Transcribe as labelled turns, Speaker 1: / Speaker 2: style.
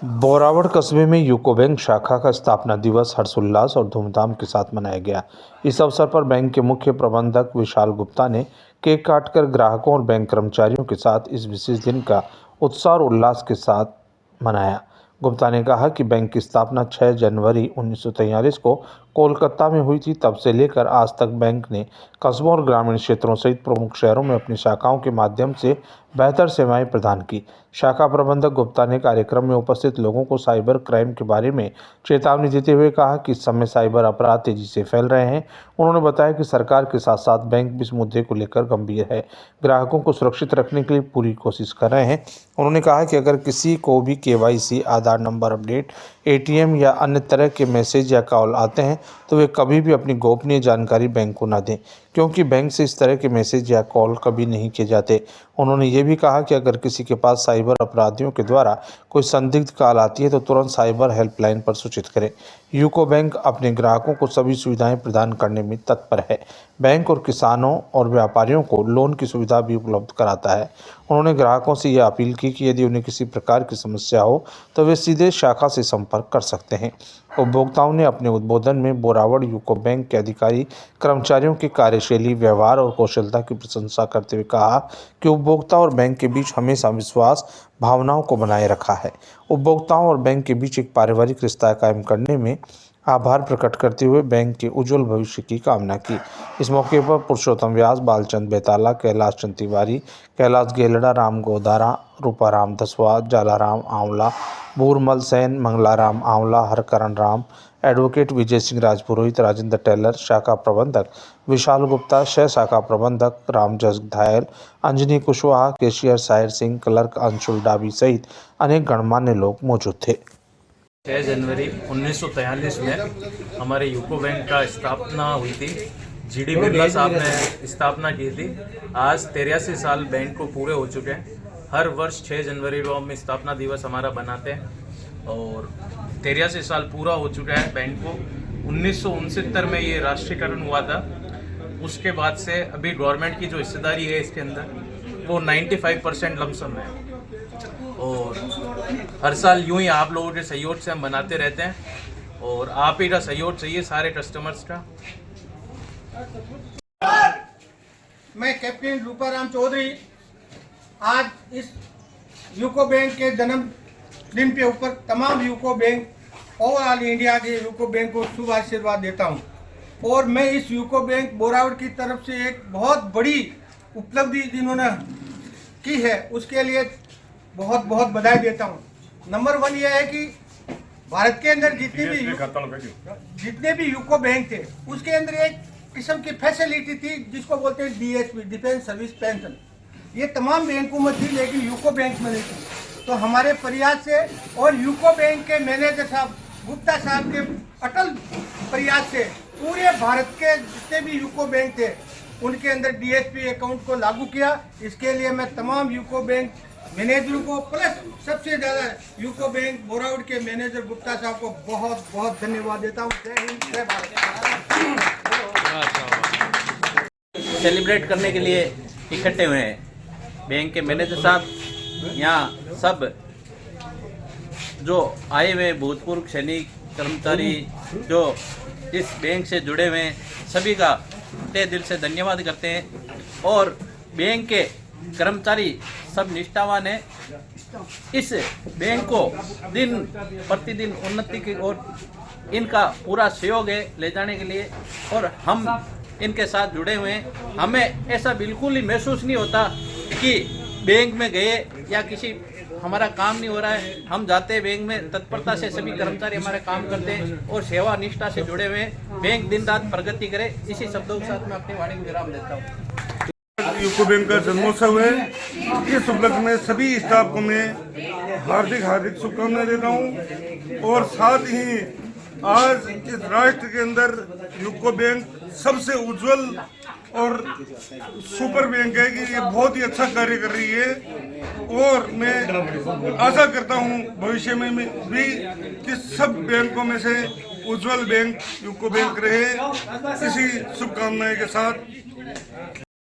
Speaker 1: बोरावड़ कस्बे में UCO bank शाखा का स्थापना दिवस हर्षोल्लास और धूमधाम के साथ मनाया गया। इस अवसर पर बैंक के मुख्य प्रबंधक विशाल गुप्ता ने केक काटकर ग्राहकों और बैंक कर्मचारियों के साथ इस विशेष दिन का उत्साह और उल्लास के साथ मनाया। गुप्ता ने कहा कि बैंक की स्थापना 6 जनवरी 1943 को कोलकाता में हुई थी। तब से लेकर आज तक बैंक ने कस्बों और ग्रामीण क्षेत्रों सहित प्रमुख शहरों में अपनी शाखाओं के माध्यम से बेहतर सेवाएं प्रदान की। शाखा प्रबंधक गुप्ता ने कार्यक्रम में उपस्थित लोगों को साइबर क्राइम के बारे में चेतावनी देते हुए कहा कि इस समय साइबर अपराध तेजी से फैल रहे हैं। उन्होंने बताया कि सरकार के साथ साथ बैंक भी इस मुद्दे को लेकर गंभीर है, ग्राहकों को सुरक्षित रखने के लिए पूरी कोशिश कर रहे हैं। उन्होंने कहा कि अगर किसी को भी KYC, आधार नंबर अपडेट, ATM या अन्य तरह के मैसेज या कॉल आते हैं तो वे कभी भी अपनी गोपनीय जानकारी बैंक को न दें, क्योंकि बैंक से इस तरह के मैसेज या कॉल कभी नहीं किए जाते। उन्होंने ये भी कहा कि अगर किसी के पास साइबर अपराधियों के द्वारा कोई संदिग्ध कॉल आती है तो तुरंत साइबर हेल्पलाइन पर सूचित करें। यूको बैंक अपने ग्राहकों को सभी सुविधाएं प्रदान करने में तत्पर है। बैंक और किसानों और व्यापारियों को लोन की सुविधा भी उपलब्ध कराता है। उन्होंने ग्राहकों से यह अपील की कि यदि उन्हें किसी प्रकार की समस्या हो तो वे सीधे शाखा से संपर्क कर सकते हैं। उपभोक्ताओं ने अपने उद्बोधन में बोरावड़ यूको बैंक के अधिकारी कर्मचारियों की कार्यशैली, व्यवहार और कौशलता की प्रशंसा करते हुए कहा कि उपभोक्ता और बैंक के बीच हमेशा विश्वास भावनाओं को बनाए रखा है। उपभोक्ताओं और बैंक के बीच एक पारिवारिक रिश्ता कायम करने में आभार प्रकट करते हुए बैंक के उज्जवल भविष्य की कामना की। इस मौके पर पुरुषोत्तम व्यास, बालचंद बेताला, कैलाश चंद तिवारी, कैलाश गेलड़ा, राम गोदारा, रूपाराम दसवा, जालाराम आंवला, बूरमल सेन, मंगलाराम आंवला, हरकरण राम, एडवोकेट विजय सिंह राजपुरोहित, राजेंद्र टेलर, शाखा प्रबंधक विशाल गुप्ता, सह शाखा प्रबंधक रामजस घायल, अंजनी कुशवाहा, कैशियर साहिर सिंह, क्लर्क अंशुल डाबी सहित अनेक गणमान्य लोग मौजूद थे।
Speaker 2: 6 जनवरी 1943 में हमारे यूको बैंक का स्थापना हुई थी। GD बिरला साहब ने स्थापना की थी। आज 83 साल बैंक को पूरे हो चुके हैं। हर वर्ष 6 जनवरी को हम स्थापना दिवस हमारा बनाते हैं और 83 साल पूरा हो चुका है बैंक को। 1969 में ये राष्ट्रीयकरण हुआ था। उसके बाद से अभी गवर्नमेंट की जो हिस्सेदारी है इसके अंदर वो 95% लमसम है और हर साल यूं ही आप लोगों के सहयोग से हम बनाते रहते हैं और आप ही का सहयोग चाहिए सारे कस्टमर्स का।
Speaker 3: मैं कैप्टन रूपाराम चौधरी आज इस यूको बैंक के जन्म दिन के ऊपर तमाम यूको बैंक और ऑल इंडिया के यूको बैंक को शुभ आशीर्वाद देता हूं और मैं इस यूको बैंक बोरावड़ की तरफ से एक बहुत बड़ी उपलब्धि जिन्होंने की है उसके लिए बहुत बहुत बधाई देता हूं। नंबर 1 यह है कि भारत के अंदर जितने भी यूको बैंक थे उसके अंदर एक किस्म की फैसिलिटी थी जिसको बोलते हैं DSP, डिफेंस सर्विस पेंशन। ये तमाम बैंकों में थी लेकिन यूको बैंक में नहीं थी। तो हमारे प्रयास से और यूको बैंक के मैनेजर साहब गुप्ता साहब के अटल प्रयास से पूरे भारत के जितने भी यूको बैंक थे उनके अंदर DSP अकाउंट को लागू किया। इसके लिए मैं तमाम यूको बैंक मैनेजरों को प्लस सबसे ज़्यादा यूको बैंक बोरावड़ के मैनेजर गुप्ता साहब को बहुत बहुत धन्यवाद देता हूँ। जय हिंद, जय भारत।
Speaker 4: सेलिब्रेट करने के लिए इकट्ठे हुए हैं बैंक के मैनेजर साहब, यहाँ सब जो आए हुए भूतपूर्व सैनिक कर्मचारी जो इस बैंक से जुड़े हुए हैं सभी का तहे दिल से धन्यवाद करते हैं और बैंक के कर्मचारी सब निष्ठावान है। इस बैंक को दिन प्रतिदिन उन्नति की ओर इनका पूरा सहयोग है ले जाने के लिए और हम इनके साथ जुड़े हुए हैं। हमें ऐसा बिल्कुल ही महसूस नहीं होता कि बैंक में गए या किसी हमारा काम नहीं हो रहा है। हम जाते हैं बैंक में, तत्परता से सभी कर्मचारी हमारे काम करते हैं और सेवा निष्ठा से जुड़े हुए हैं। बैंक दिन रात प्रगति करे, इसी शब्दों के साथ मैं अपनी वाणी को विराम देता हूँ।
Speaker 5: यूको बैंक का जन्मोत्सव है। इस उपलक्ष्य में सभी स्टाफ को मैं हार्दिक शुभकामनाएं देता हूँ और साथ ही आज इस राष्ट्र के अंदर यूको बैंक सबसे उज्जवल और सुपर बैंक है कि ये बहुत ही अच्छा कार्य कर रही है और मैं आशा करता हूँ भविष्य में भी कि सब बैंकों में से उज्जवल बैंक यूको बैंक रहे। इसी शुभकामनाएं के साथ